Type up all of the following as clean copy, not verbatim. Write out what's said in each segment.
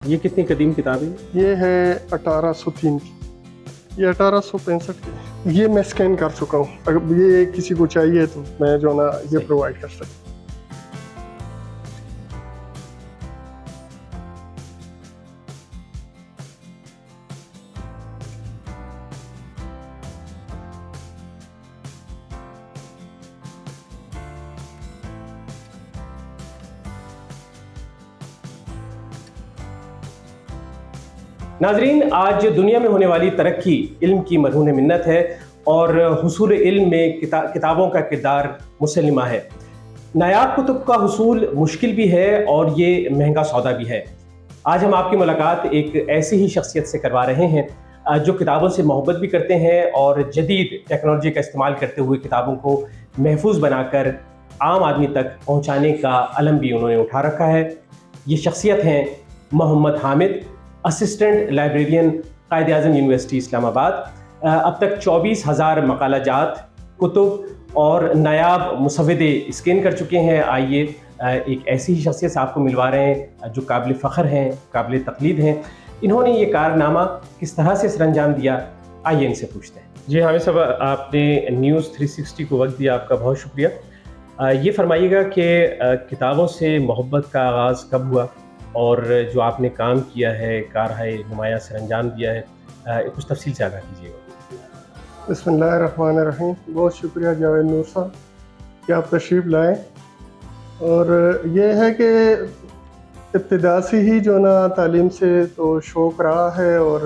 ये कितनी कदीम किताब है? ये है 1803 की, ये 1865 की। ये मैं स्कैन कर चुका हूँ। अगर ये किसी को चाहिए तो मैं जो ना ये प्रोवाइड कर सकता हूँ। नाजरीन, आज दुनिया में होने वाली तरक्की इल्म की मरहून मिन्नत है और हुसूल इल्म में किताबों का किरदार मुसल्लिमा है। नायाब कुतुब का हुसूल मुश्किल भी है और ये महंगा सौदा भी है। आज हम आपकी मुलाकात एक ऐसी ही शख्सियत से करवा रहे हैं जो किताबों से मोहब्बत भी करते हैं और जदीद टेक्नोलॉजी का इस्तेमाल करते हुए किताबों को महफूज बनाकर आम आदमी तक पहुँचाने का अलम भी उन्होंने उठा रखा है। ये शख्सियत हैं मोहम्मद हामिद, असिस्टेंट लाइब्रेरियन, कायद आज़म यूनिवर्सिटी इस्लामाबाद। अब तक 24,000 मकालाजात, कुतुब और नायाब मुसव्वदे स्कैन कर चुके हैं। आइए एक ऐसी ही शख्सियत से आपको मिलवा रहे हैं जो काबिल फ़ख्र हैं, काबिल तक़लीद हैं। इन्होंने ये कारनामा किस तरह से सरअंजाम दिया, आइए इनसे पूछते हैं। जी हामिद साहब, आपने न्यूज़ 360 को वक्त दिया, आपका बहुत शुक्रिया। ये फरमाइएगा कि किताबों से मोहब्बत का आगाज़ कब हुआ और जो आपने काम किया है, कारहाय नुमाया सरअंजाम दिया है, कुछ तफसील से आगाह कीजिएगा। बिस्मिल्लाहिर्रहमानिर्रहीम। बहुत शुक्रिया जावेद नूर साहब कि आप तशरीफ़ लाएँ। और ये है कि इब्तिदा से ही जो ना तालीम से तो शौक़ रहा है। और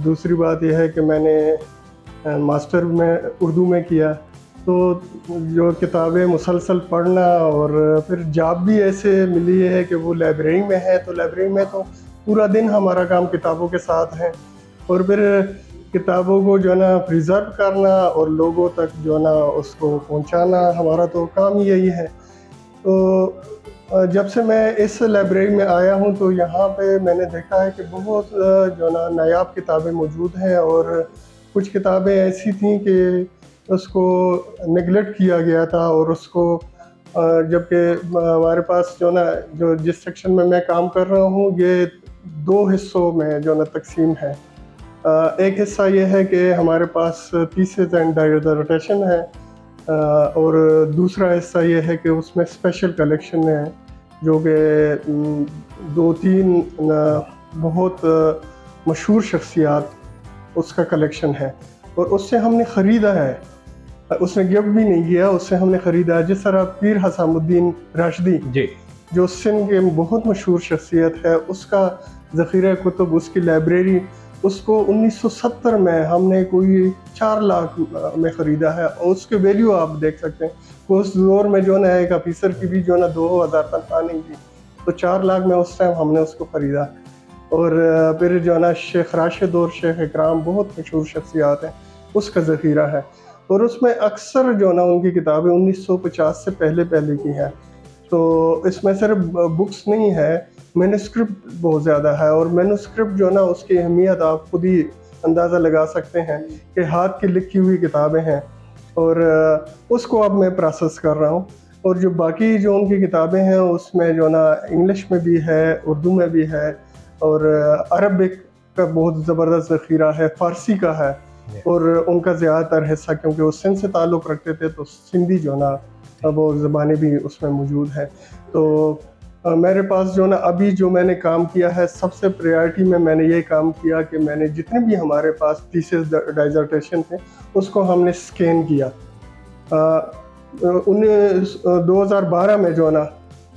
दूसरी बात यह है कि मैंने मास्टर में उर्दू में किया, तो जो किताबें मुसलसल पढ़ना और फिर जॉब भी ऐसे मिली है कि वो लाइब्रेरी में है, तो लाइब्रेरी में तो पूरा दिन हमारा काम किताबों के साथ है। और फिर किताबों को जो है ना प्रिज़र्व करना और लोगों तक जो है ना उसको पहुंचाना, हमारा तो काम ही यही है। तो जब से मैं इस लाइब्रेरी में आया हूं तो यहाँ पे मैंने देखा है कि बहुत जो ना नायाब किताबें मौजूद हैं और कुछ किताबें ऐसी थीं कि उसको नेगलेक्ट किया गया था। और उसको जबकि हमारे पास जो ना जो जिस सेक्शन में मैं काम कर रहा हूँ ये 2 हिस्सों में जो ना तकसीम है। एक हिस्सा ये है कि हमारे पास थीसिस एंड डिसर्टेशन है, और दूसरा हिस्सा ये है कि उसमें स्पेशल कलेक्शन है जो कि 2-3 बहुत मशहूर शख्सियात उसका कलेक्शन है। और उससे हमने ख़रीदा है, उसने गिफ्ट भी नहीं किया, उससे हमने ख़रीदा है। जिस तरह पीर हसामुद्दीन राशिदी जी, जो सिंध के बहुत मशहूर शख्सियत है, उसका ज़ख़ीरा कुतुब, उसकी लाइब्रेरी, उसको 1970 में हमने कोई 4 लाख में ख़रीदा है। और उसके वैल्यू आप देख सकते हैं। उस दौर में जो ना एक ऑफिसर की भी जो ना 2000 तनख्वाह नहीं थी, तो 4 लाख में उस टाइम हमने उसको ख़रीदा। और फिर जो ना शेख राशिद और शेख इकराम बहुत मशहूर शख्सियात हैं, उसका ज़ख़ीरा है। और उसमें अक्सर जो ना उनकी किताबें 1950 से पहले की हैं। तो इसमें सिर्फ बुक्स नहीं है, मैन्युस्क्रिप्ट बहुत ज़्यादा है। और मैन्युस्क्रिप्ट जो ना उसकी अहमियत आप खुद ही अंदाज़ा लगा सकते हैं कि हाथ की लिखी हुई किताबें हैं। और उसको अब मैं प्रोसेस कर रहा हूँ। और जो बाकी जो उनकी किताबें हैं उसमें जो ना इंग्लिश में भी है, उर्दू में भी है, और अरबिक का बहुत ज़बरदस्त ज़ख़ीरा है, फ़ारसी का है। और उनका ज़्यादातर हिस्सा, क्योंकि वो सिंध से ताल्लुक़ रखते थे, तो सिंधी जो ना वो ज़बानें भी उसमें मौजूद हैं। तो मेरे पास जो ना अभी जो मैंने काम किया है, सबसे प्रायोरिटी में मैंने ये काम किया कि मैंने जितने भी हमारे पास थीसिस डिसर्टेशन थे उसको हमने स्कैन किया। 2012 में जो ना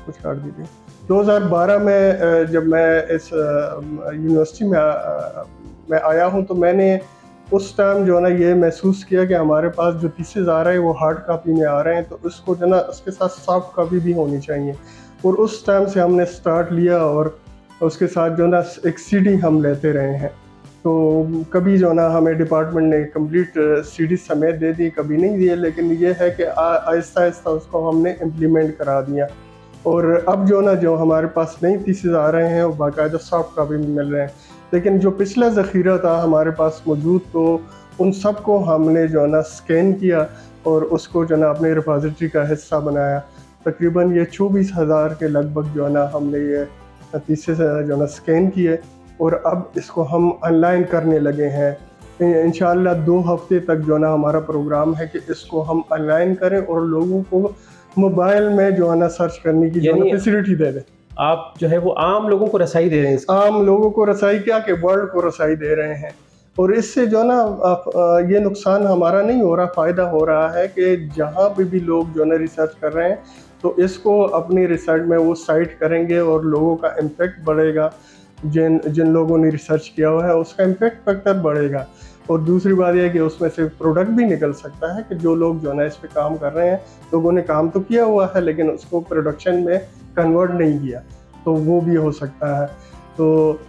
कुछ काट दीजिए, 2012 में जब मैं इस यूनिवर्सिटी में आया हूँ, तो मैंने उस टाइम जो ना ये महसूस किया कि हमारे पास जो थीसिस आ रहे हैं वो हार्ड कापी में आ रहे हैं, तो उसको जो ना उसके साथ सॉफ्ट कापी भी होनी चाहिए। और उस टाइम से हमने स्टार्ट लिया और उसके साथ जो ना एक सीडी हम लेते रहे हैं। तो कभी जो ना हमें डिपार्टमेंट ने कंप्लीट सीडी समेत दे दी, कभी नहीं दिए, लेकिन ये है कि आहिस्ता आहिस्ता उसको हमने इम्प्लीमेंट करा दिया। और अब जो ना जो हमारे पास नई थीसिस आ रहे हैं वो बाकायदा सॉफ्ट कापी में मिल रहे हैं। लेकिन जो पिछला ज़ख़ीरा था हमारे पास मौजूद, तो उन सब को हमने जो ना स्कैन किया और उसको जो ना अपने रिपॉजिटरी का हिस्सा बनाया। तकरीबन ये 24,000 के लगभग जो है ना हमने ये थीसिस जो ना स्कैन किए और अब इसको हम ऑनलाइन करने लगे हैं। इंशाअल्लाह 2 हफ्ते तक जो ना हमारा प्रोग्राम है कि इसको हम ऑनलाइन करें और लोगों को मोबाइल में जो है ना सर्च करने की जो है फैसिलिटी दे दें। आप जो है वो आम लोगों को रसाई दे रहे हैं। आम लोगों को रसाई क्या कि वर्ल्ड को रसाई दे रहे हैं। और इससे जो ना ये नुकसान हमारा नहीं हो रहा, फ़ायदा हो रहा है कि जहाँ पे भी लोग जो ना रिसर्च कर रहे हैं तो इसको अपनी रिसर्च में वो साइट करेंगे और लोगों का इम्पेक्ट बढ़ेगा। जिन लोगों ने रिसर्च किया हुआ है उसका इम्पेक्ट फैक्टर बढ़ेगा। और दूसरी बात यह है कि उसमें से प्रोडक्ट भी निकल सकता है कि जो लोग जो ना इस पे काम कर रहे हैं, लोगों ने काम तो किया हुआ है लेकिन उसको प्रोडक्शन में कन्वर्ट नहीं किया, तो वो भी हो सकता है। तो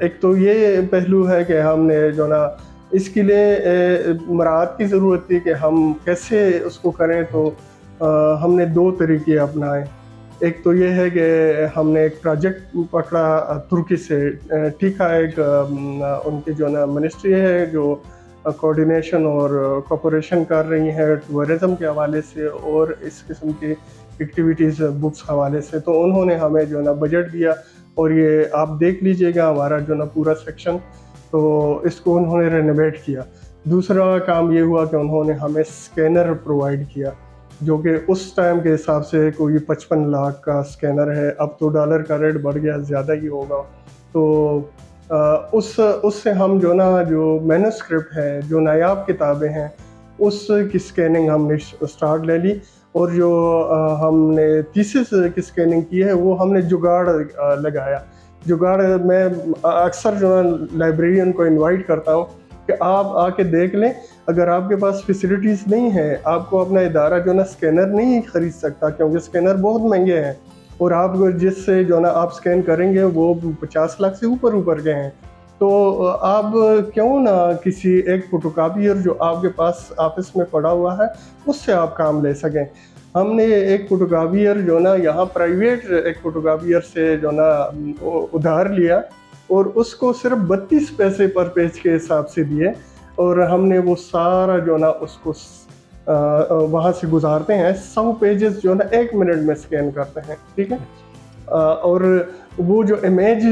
एक तो ये पहलू है कि हमने जो ना इसके लिए मराहत की ज़रूरत थी कि हम कैसे उसको करें। तो हमने 2 तरीके अपनाए। एक तो ये है कि हमने एक प्रोजेक्ट पकड़ा तुर्की से, ठीक है, एक उनकी जो ना मिनिस्ट्री है जो कोऑर्डिनेशन और कोऑपरेशन कर रही है टूरिज़म के हवाले से और इस किस्म की एक्टिविटीज़ बुक्स हवाले से। तो उन्होंने हमें जो ना बजट दिया और ये आप देख लीजिएगा हमारा जो ना पूरा सेक्शन, तो इसको उन्होंने रेनोवेट किया। दूसरा काम ये हुआ कि उन्होंने हमें स्कैनर प्रोवाइड किया जो कि उस टाइम के हिसाब से कोई 55 लाख का स्कैनर है। अब तो डॉलर का रेट बढ़ गया, ज़्यादा ही होगा। तो उससे हम जो ना जो मैन्युस्क्रिप्ट है, जो नायाब किताबें हैं, उसकी स्कैनिंग हमने स्टार्ट ले ली। और जो हमने थीसिस की स्कैनिंग की है वो हमने जुगाड़ लगाया। जुगाड़ मैं अक्सर जो है लाइब्रेरियन को इनवाइट करता हूँ कि आप आके देख लें। अगर आपके पास फैसिलिटीज़ नहीं है, आपको अपना इदारा जो ना स्कैनर नहीं ख़रीद सकता क्योंकि स्कैनर बहुत महंगे हैं और आप जिससे जो ना आप स्कैन करेंगे वो 50 लाख से ऊपर के हैं, तो आप क्यों ना किसी एक फोटोकॉपियर जो आपके पास ऑफिस में पड़ा हुआ है उससे आप काम ले सकें। हमने एक फोटोकॉपियर जो ना यहाँ प्राइवेट एक फोटोकॉपियर से जो ना उधार लिया और उसको सिर्फ 32 पैसे पर पेज के हिसाब से दिए और हमने वो सारा जो ना उसको वहाँ से गुजारते हैं। 100 पेजेस जो ना 1 मिनट में स्कैन करते हैं, ठीक है। और वो जो इमेज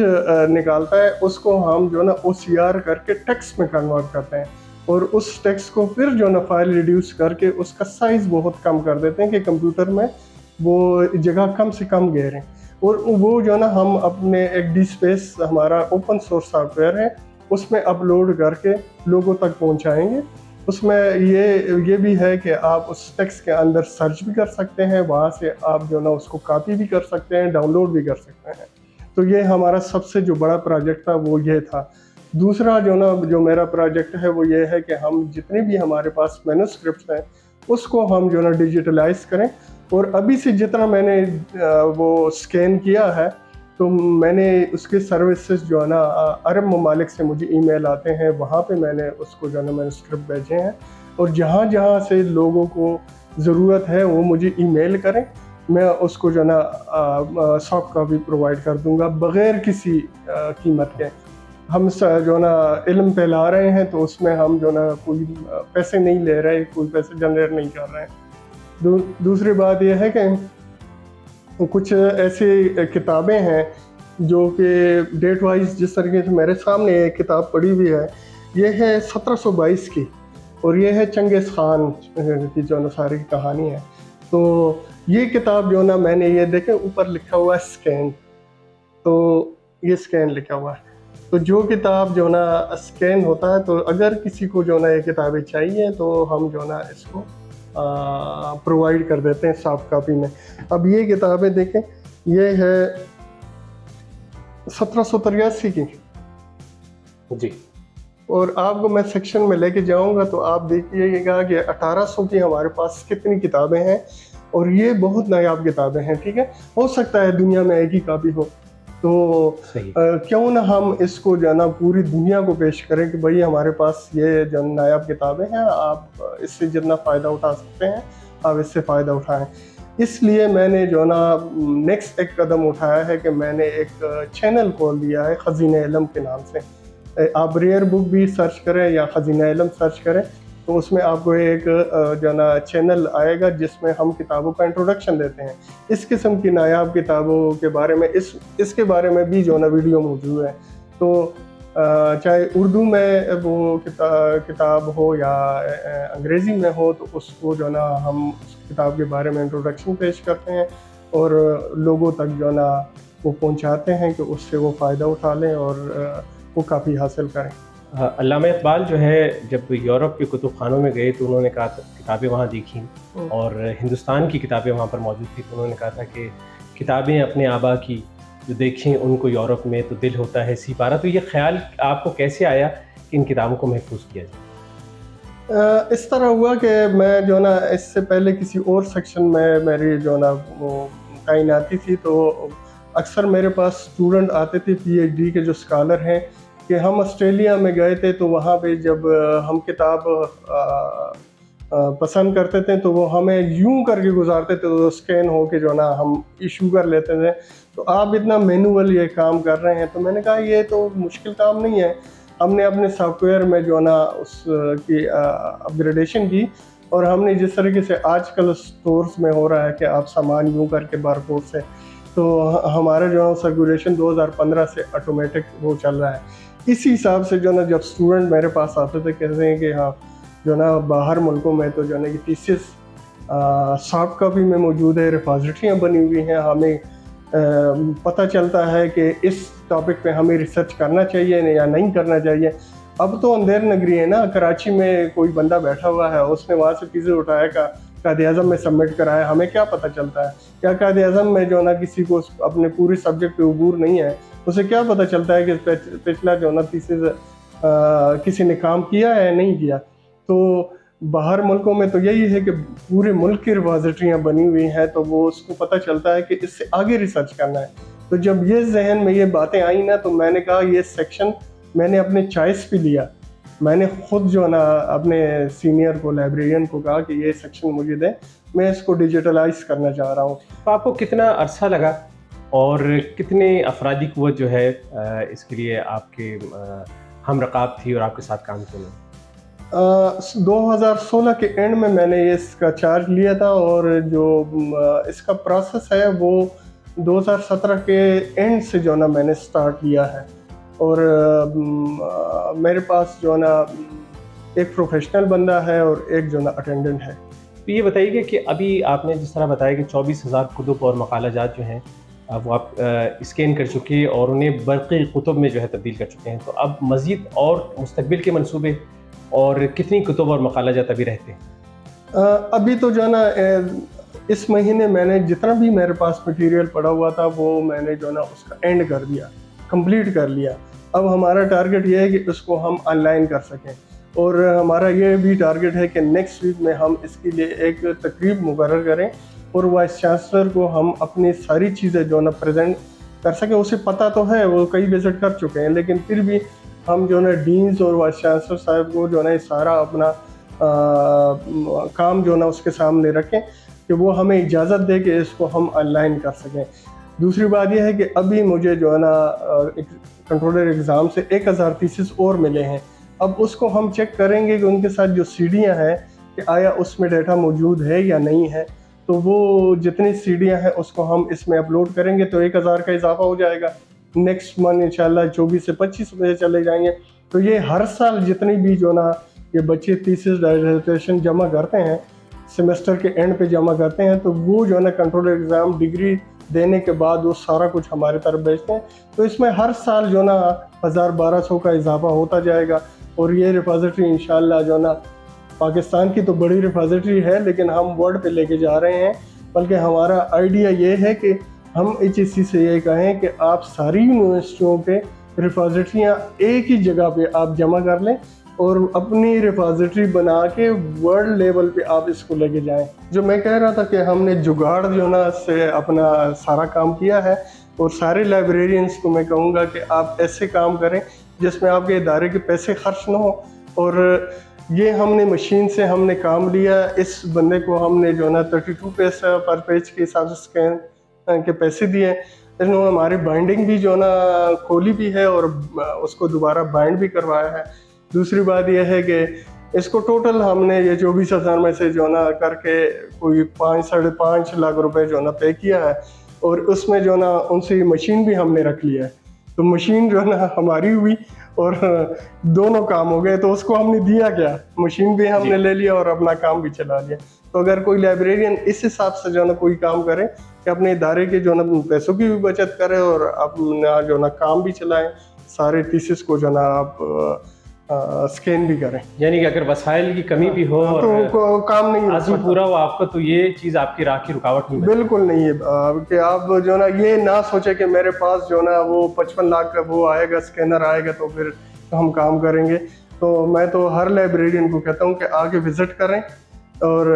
निकालता है उसको हम जो ना OCR करके टेक्स्ट में कन्वर्ट करते हैं और उस टेक्स्ट को फिर जो ना फाइल रिड्यूस करके उसका साइज़ बहुत कम कर देते हैं कि कंप्यूटर में वो जगह कम से कम घेरें। और वो जो ना हम अपने एक डी स्पेस हमारा ओपन सोर्स सॉफ्टवेयर है उसमें अपलोड करके लोगों तक पहुंचाएंगे। उसमें ये भी है कि आप उस टेक्स्ट के अंदर सर्च भी कर सकते हैं, वहाँ से आप जो ना उसको कॉपी भी कर सकते हैं, डाउनलोड भी कर सकते हैं। तो ये हमारा सबसे जो बड़ा प्रोजेक्ट था वो ये था। दूसरा जो मेरा प्रोजेक्ट है वो ये है कि हम जितने भी हमारे पास मैन्युस्क्रिप्ट्स हैं उसको हम जो ना डिजिटलाइज करें। और अभी से जितना मैंने वो स्कैन किया है तो मैंने उसके सर्विसेज जो है ना अरब ममालिक से मुझे ईमेल आते हैं, वहाँ पे मैंने उसको जो है ना मैन्युस्क्रिप्ट भेजे हैं। और जहाँ जहाँ से लोगों को ज़रूरत है वो मुझे ईमेल करें, मैं उसको जो है ना सॉफ्ट कॉपी प्रोवाइड कर दूँगा बग़ैर किसी कीमत के। हम जो ना इल्म फैला रहे हैं तो उसमें हम जो ना कोई पैसे नहीं ले रहे, कोई पैसे जनरेट नहीं कर रहे हैं। दूसरी बात यह है कि कुछ ऐसी किताबें हैं जो कि डेट वाइज, जिस तरीके से मेरे सामने एक किताब पड़ी हुई है, ये है 1722 की और ये है चंगेज़ खान की जो ना सारी कहानी है। तो ये किताब जो ना मैंने ये देखे ऊपर लिखा हुआ है स्कैन, तो ये स्कैन लिखा हुआ है। तो जो किताब जो ना स्कैन होता है, तो अगर किसी को जो ना ये किताबें चाहिए तो हम जो ना इसको प्रोवाइड कर देते हैं सॉफ्ट कॉपी में। अब ये किताबें देखें, ये है 1783 की जी, और आपको मैं सेक्शन में लेके जाऊंगा तो आप देखिएगा कि 1800 की हमारे पास कितनी किताबें हैं और ये बहुत नायाब किताबें हैं, ठीक है। हो सकता है दुनिया में एक ही कॉपी हो, तो क्यों ना हम इसको जो ना पूरी दुनिया को पेश करें कि भाई हमारे पास ये जो नायाब किताबें हैं, आप इससे जितना फ़ायदा उठा सकते हैं आप इससे फ़ायदा उठाएं। इसलिए मैंने जो ना नेक्स्ट एक कदम उठाया है कि मैंने एक चैनल खोल दिया है खज़ीना इल्म के नाम से। आप रेयर बुक भी सर्च करें या खज़ीना इल्म सर्च करें तो उसमें आपको एक जो ना चैनल आएगा जिसमें हम किताबों का इंट्रोडक्शन देते हैं। इस किस्म की नायाब किताबों के बारे में इसके बारे में भी जो ना वीडियो मौजूद है। तो चाहे उर्दू में वो किताब हो या अंग्रेज़ी में हो, तो उसको जो ना हम उस किताब के बारे में इंट्रोडक्शन पेश करते हैं और लोगों तक जो ना वो पहुंचाते हैं कि उससे वो फ़ायदा उठा लें और वो काफ़ी हासिल करें। अल्लामा इकबाल जो है जब यूरोप के कुतुब खानों में गए तो उन्होंने कहा था, किताबें वहाँ देखी और हिंदुस्तान की किताबें वहाँ पर मौजूद थी, तो उन्होंने कहा था कि किताबें अपने आबा की जो देखें उनको यूरोप में तो दिल होता है सी पारा। तो ये ख्याल आपको कैसे आया कि इन किताबों को महफूज किया जाए? इस तरह हुआ कि मैं जो ना इससे पहले किसी और सेक्शन में मेरी जो ना वो तैनाती थी, तो अक्सर मेरे पास स्टूडेंट आते थे पीएचडी के जो स्कॉलर हैं, कि हम ऑस्ट्रेलिया में गए थे तो वहाँ पे जब हम किताब पसंद करते थे तो वो हमें यूं करके गुजारते थे, तो स्कैन हो के जो ना हम इशू कर लेते थे। तो आप इतना मैनुअल ये काम कर रहे हैं, तो मैंने कहा ये तो मुश्किल काम नहीं है। हमने अपने सॉफ्टवेयर में जो ना उसकी अपग्रेडेशन की और हमने जिस तरीके से आजकल स्टोर्स में हो रहा है कि आप सामान यूं करके बारकोड से, तो हमारा जो सर्कुलेशन 2015 से ऑटोमेटिक वो चल रहा है। इसी हिसाब से जो ना जब स्टूडेंट मेरे पास आते थे कहते हैं कि हाँ जो ना बाहर मुल्कों में तो जो ना ये थीसिस सॉफ्ट कॉपी में मौजूद है, रिपॉजिटरियाँ बनी हुई हैं, हमें पता चलता है कि इस टॉपिक पे हमें रिसर्च करना चाहिए या नहीं करना चाहिए। अब तो अंधेर नगरी है ना, कराची में कोई बंदा बैठा हुआ है, उसने वहाँ से चीज़ें उठाया का कायद-ए-आज़म में सबमिट कराया, हमें क्या पता चलता है? या कायद-ए-आज़म में जो ना किसी को अपने पूरे सब्जेक्ट पे उबूर नहीं है, उसे क्या पता चलता है कि पिछला जो ना थीसिस किसी ने काम किया है या नहीं किया। तो बाहर मुल्कों में तो यही है कि पूरे मुल्क की रिपॉजिटरियाँ बनी हुई हैं, तो वो उसको पता चलता है कि इससे आगे रिसर्च करना है। तो जब ये जहन में ये बातें आई ना, तो मैंने कहा ये सेक्शन मैंने अपने चॉइस पे लिया। मैंने खुद जो ना अपने सीनियर को, लाइब्रेरियन को कहा कि ये सेक्शन मुझे दें, मैं इसको डिजिटलाइज करना चाह रहा हूँ। तो आपको कितना अरसा लगा और कितने अफरादी क़ुव्वत जो है इसके लिए आपके हम रकाब थी और आपके साथ काम किया? 2016 के एंड में मैंने इसका चार्ज लिया था और जो इसका प्रोसेस है वो 2017 के एंड से जो ना मैंने स्टार्ट किया है। और मेरे पास जो ना एक प्रोफेशनल बंदा है और एक जो ना अटेंडेंट है। तो ये बताइए कि अभी आपने जिस तरह बताया कि 24,000 कुतुब और मकालाजात जो हैं वो आप स्कैन कर चुके हैं और उन्हें बरक़ी कुतुब में जो है तब्दील कर चुके हैं, तो अब मज़ीद और मुस्तक़बिल के मंसूबे और कितनी कुतुब और मकालाजात अभी रहते हैं? अभी तो जो ना इस महीने मैंने जितना भी मेरे पास मटेरियल पड़ा हुआ था वो मैंने जो ना उसका एंड कर दिया, कंप्लीट कर लिया। अब हमारा टारगेट ये है कि इसको हम ऑनलाइन कर सकें और हमारा ये भी टारगेट है कि नेक्स्ट वीक में हम इसके लिए एक तकरीब मुकर्रर करें और वाइस चांसलर को हम अपनी सारी चीज़ें जो ना प्रेजेंट कर सकें। उसे पता तो है, वो कई विज़िट कर चुके हैं, लेकिन फिर भी हम जो ना डीन्स और वाइस चांसलर साहब को जो ना सारा अपना काम जो ना उसके सामने रखें कि वो हमें इजाज़त दे कि इसको हम ऑनलाइन कर सकें। दूसरी बात यह है कि अभी मुझे जो है ना कंट्रोलर एग्ज़ाम से 1000 थीसिस और मिले हैं। अब उसको हम चेक करेंगे कि उनके साथ जो सीढ़ियाँ हैं कि आया उसमें डाटा मौजूद है या नहीं है। तो वो जितनी सीढ़ियाँ हैं उसको हम इसमें अपलोड करेंगे तो 1000 का इजाफा हो जाएगा। नेक्स्ट मंथ इंशाल्लाह 24 से 25 बजे चले जाएंगे। तो ये हर साल जितनी भी जो ना ये बच्चे थीसिस डिसर्टेशन जमा करते हैं, सेमेस्टर के एंड पे जमा करते हैं, तो वो जो है ना कंट्रोलर एग्ज़ाम डिग्री देने के बाद वो सारा कुछ हमारे तरफ भेजते हैं। तो इसमें हर साल जो ना 1000-1200 का इजाफा होता जाएगा और ये रिपॉजिटरी इंशाल्लाह जो ना पाकिस्तान की तो बड़ी रिपॉजिटरी है, लेकिन हम वर्ल्ड पे लेके जा रहे हैं। बल्कि हमारा आइडिया ये है कि हम HEC से ये कहें कि आप सारी यूनिवर्सिटियों के रिपॉजिटरियाँ एक ही जगह पे आप जमा कर लें और अपनी रिपॉजिटरी बना के वर्ल्ड लेवल पे आप इसको लेके जाएं। जो मैं कह रहा था कि हमने जुगाड़ जो ना से अपना सारा काम किया है और सारे लाइब्रेरियंस को मैं कहूँगा कि आप ऐसे काम करें जिसमें आपके इदारे के पैसे खर्च ना हो। और ये हमने मशीन से हमने काम लिया। इस बंदे को हमने जो ना 32 पैसा पर पेज के हिसाब से स्कैन के पैसे दिए। इन्होंने हमारी बाइंडिंग भी जो ना खोली भी है और उसको दोबारा बाइंड भी करवाया है। दूसरी बात यह है कि इसको टोटल हमने ये 24,000 में से जो ना करके कोई 5-5.5 लाख रुपए जो ना पे किया है, और उसमें जो ना उनसे मशीन भी हमने रख लिया है। तो मशीन जो ना हमारी हुई और दोनों काम हो गए। तो उसको हमने दिया क्या, मशीन भी हमने ले लिया और अपना काम भी चला लिया। तो अगर कोई लाइब्रेरियन इस हिसाब से जो ना कोई काम करे कि अपने इदारे के जो ना पैसों की भी बचत करे और अपना जो ना काम भी चलाएं, सारे थीसिस को जो ना आप स्कैन भी करें। यानी कि अगर वसाइल की कमी भी हो तो काम नहीं आज़म पूरा हो आपका, तो ये चीज़ आपकी राह की रुकावट नहीं बिल्कुल नहीं है कि आप जो ना ये ना सोचे कि मेरे पास जो ना वो 55 लाख का वो आएगा, स्कैनर आएगा तो फिर हम काम करेंगे। तो मैं तो हर लाइब्रेरियन को कहता हूँ कि आगे विजिट करें और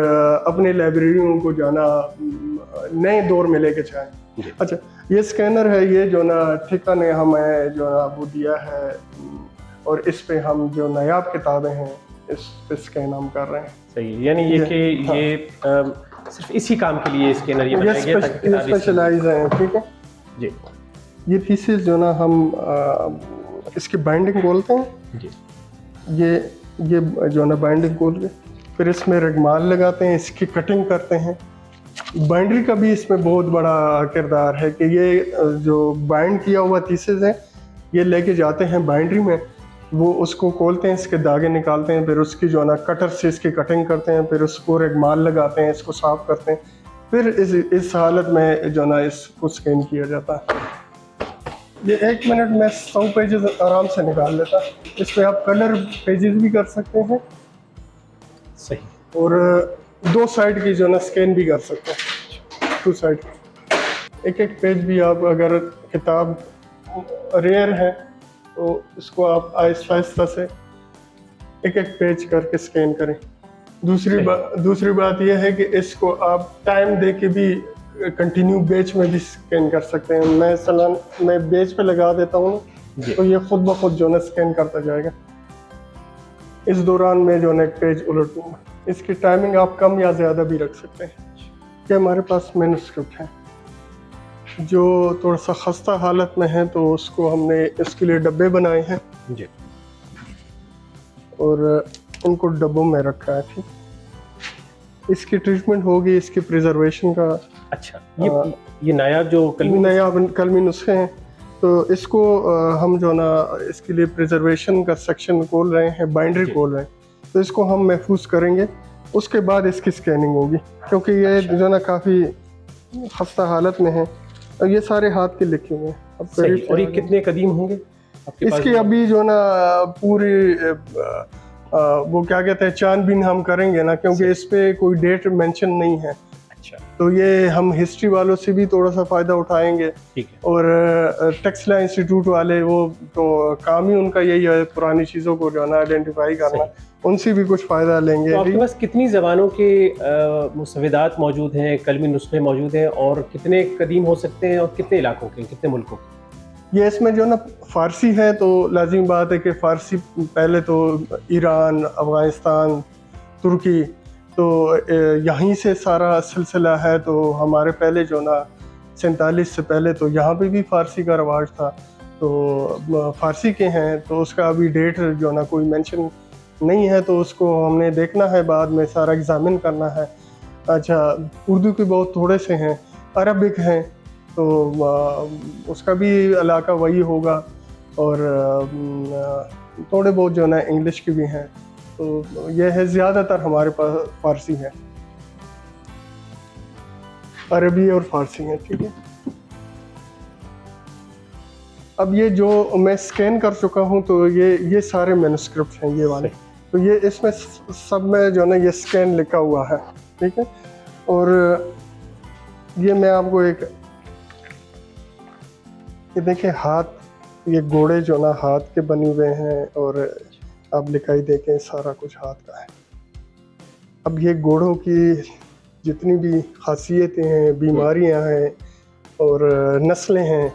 अपने लाइब्रेरियन को जो ना नए दौर में लेके जाएं। अच्छा, ये स्कैनर है, ये जो ना ठेका ने हमें जो ना वो दिया है, और इस पे हम जो नायाब किताबें हैं इस पे स्कैन हम कर रहे हैं। सही, यानी ये कि ये सिर्फ इसी काम के लिए स्कैनर ये बनाया गया ताकि किताबें स्पेशलाइज हैं। ठीक है जी। ये थीसिस जो ना हम इसकी बाइंडिंग बोलते हैं जी। ये जो ना बाइंडिंग खोल के फिर इसमें रगमाल लगाते हैं, इसकी कटिंग करते हैं। बाइंडरी का भी इसमें बहुत बड़ा किरदार है कि ये जो बाइंड किया हुआ थीसिस है ये लेके जाते हैं बाइंडरी में, वो उसको खोलते हैं, इसके धागे निकालते हैं, फिर उसकी जो ना कटर से इसकी कटिंग करते हैं, फिर उसको रगमाल लगाते हैं, इसको साफ करते हैं, फिर इस हालत में जो ना इसको स्कैन किया जाता है। ये 1 मिनट में 100 पेजेस आराम से निकाल लेता है। इसमें आप कलर पेजेस भी कर सकते हैं सही, और 2 साइड की जो ना स्कैन भी कर सकते हैं, 2 साइड। एक पेज भी आप अगर किताब रेयर है तो इसको आप आहिस्ता से एक पेज करके स्कैन करें। दूसरी बात यह है कि इसको आप टाइम दे के भी कंटिन्यू बेच में भी स्कैन कर सकते हैं। मैं बेच पे लगा देता हूँ तो ये खुद ब खुद जो ना स्कैन करता जाएगा। इस दौरान मैं जो ना एक पेज उलट दूँगा। इसकी टाइमिंग आप कम या ज़्यादा भी रख सकते हैं। कि हमारे पास मैन्युस्क्रिप्ट है जो थोड़ा सा खस्ता हालत में है, तो उसको हमने इसके लिए डब्बे बनाए हैं जी, और उनको डब्बों में रखा है। ठीक, इसकी ट्रीटमेंट होगी, इसकी प्रिजर्वेशन का। अच्छा, ये नायाब जो कलमी नुस्खे हैं, तो इसको हम जो ना इसके लिए प्रिजर्वेशन का सेक्शन खोल रहे हैं, बाइंडरी खोल रहे हैं, तो इसको हम महफूज करेंगे। उसके बाद इसकी स्कैनिंग होगी, क्योंकि ये जो ना काफ़ी खस्ता हालत में है और ये सारे हाथ के लिखे हुए हैं। और ये कितने कदीम होंगे आपके पास? इसकी अभी जो ना पूरी वो क्या कहते हैं छानबीन हम करेंगे ना, क्योंकि इस पे कोई डेट मेंशन नहीं है। अच्छा, तो ये हम हिस्ट्री वालों से भी थोड़ा सा फ़ायदा उठाएंगे। ठीक है। और टेक्सला इंस्टीट्यूट वाले वो तो काम ही उनका यही है, पुरानी चीज़ों को जो है ना आइडेंटिफाई करना, उनसे भी कुछ फ़ायदा लेंगे। तो आपके पास कितनी ज़बानों के मुसव्वदात मौजूद हैं, कलमी नुस्खे मौजूद हैं, और कितने कदीम हो सकते हैं, और कितने इलाकों के, कितने मुल्कों के? ये इसमें जो ना फ़ारसी है तो लाजिम बात है कि फ़ारसी पहले तो ईरान, अफ़गानिस्तान, तुर्की, तो यहीं से सारा सिलसिला है। तो हमारे पहले जो ना 47 से पहले तो यहाँ पे भी फ़ारसी का रवाज था, तो फ़ारसी के हैं, तो उसका अभी डेट जो ना कोई मेंशन नहीं है, तो उसको हमने देखना है, बाद में सारा एग्ज़ामिन करना है। अच्छा, उर्दू के बहुत थोड़े से हैं, अरबिक हैं, तो उसका भी इलाका वही होगा, और थोड़े बहुत जो ना इंग्लिश की भी हैं। तो यह है, ज़्यादातर हमारे पास फ़ारसी है, अरबी और फ़ारसी है। ठीक है, अब ये जो मैं स्कैन कर चुका हूँ, तो ये सारे मैन्युस्क्रिप्ट हैं, ये वाले। तो ये इसमें सब में जो ना ये स्कैन लिखा हुआ है। ठीक है, और ये मैं आपको ये देखिए हाथ, ये घोड़े जो ना हाथ के बने हुए हैं, और आप लिखाई देखें सारा कुछ हाथ का है। अब ये घोड़ों की जितनी भी खासियतें हैं, बीमारियां हैं और नस्लें हैं,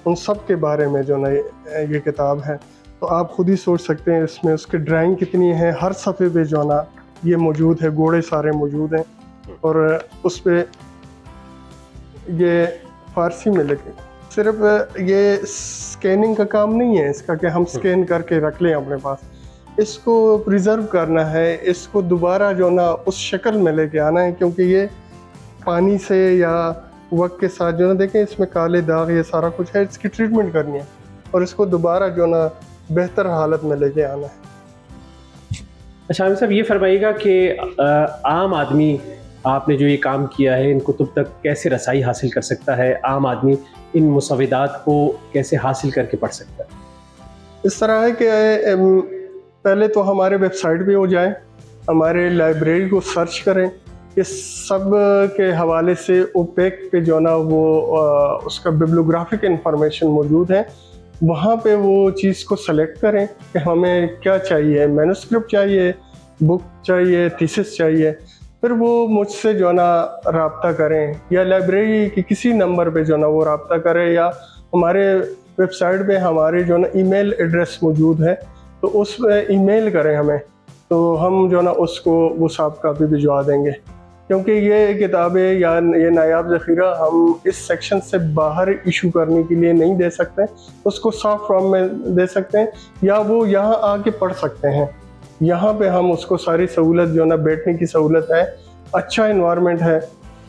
उन सब के बारे में जो ना ये किताब है। तो आप खुद ही सोच सकते हैं इसमें उसकी ड्राइंग कितनी है। हर सफ़े पे जो ना ये मौजूद है, घोड़े सारे मौजूद हैं, और उस पर ये फ़ारसी में लिखे। सिर्फ ये स्कैनिंग का काम नहीं है इसका कि हम स्कैन करके रख लें अपने पास। इसको प्रिजर्व करना है, इसको दोबारा जो ना उस शक्ल में लेके आना है, क्योंकि ये पानी से या वक्त के साथ जो ना देखें इसमें काले दाग ये सारा कुछ है, इसकी ट्रीटमेंट करनी है और इसको दोबारा जो ना बेहतर हालत में लेके आना है। अच्छा आमिर साहब, ये फरमाइएगा कि आम आदमी, आपने जो ये काम किया है, इन कुतुब तक कैसे रसाई हासिल कर सकता है? आम आदमी इन मुसव्वदात को कैसे हासिल करके पढ़ सकता है? इस तरह है कि पहले तो हमारे वेबसाइट पे हो जाए, हमारे लाइब्रेरी को सर्च करें, इस सब के हवाले से ओपेक पे जो ना वो उसका बिब्लियोग्राफिक इंफॉर्मेशन मौजूद है, वहाँ पे वो चीज़ को सेलेक्ट करें कि हमें क्या चाहिए, मैन्युस्क्रिप्ट चाहिए, बुक चाहिए, थीसिस चाहिए। फिर वो मुझसे जो ना रब्ता करें या लाइब्रेरी के किसी नंबर पे जो ना वो रब्ता करें, या हमारे वेबसाइट पे हमारे जो ना ईमेल एड्रेस मौजूद है, तो उस ईमेल करें हमें, तो हम जो ना उसको वो सॉफ्ट कापी भिजवा देंगे। क्योंकि ये किताबें या ये नायाब ज़ख़ीरा हम इस सेक्शन से बाहर इशू करने के लिए नहीं दे सकते, उसको सॉफ्ट फॉर्म में दे सकते हैं या वो यहाँ आके पढ़ सकते हैं। यहाँ पे हम उसको सारी सहूलत जो ना बैठने की सहूलत है, अच्छा इन्वायरमेंट है,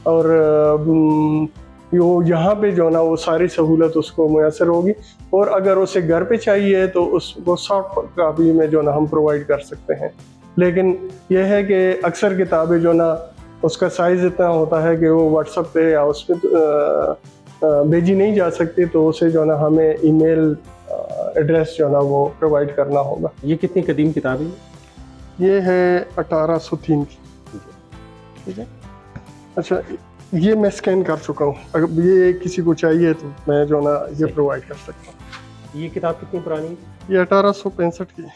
और यो यहाँ पे जो ना वो सारी सहूलत उसको मुयसर होगी। और अगर उसे घर पे चाहिए तो उसको सॉफ्ट कापी में जो ना हम प्रोवाइड कर सकते हैं। लेकिन यह है कि अक्सर किताबें जो ना उसका साइज़ इतना होता है कि वो व्हाट्सएप पे या उस पर भेजी नहीं जा सकती, तो उसे जो ना हमें ईमेल एड्रेस जो ना वो प्रोवाइड करना होगा। ये कितनी कदीम किताब है? ये है 1803 की। ठीक है, अच्छा ये मैं स्कैन कर चुका हूँ, अगर ये किसी को चाहिए तो मैं जो ना ये प्रोवाइड कर सकता हूँ। ये किताब कितनी पुरानी है? ये 1865 की है।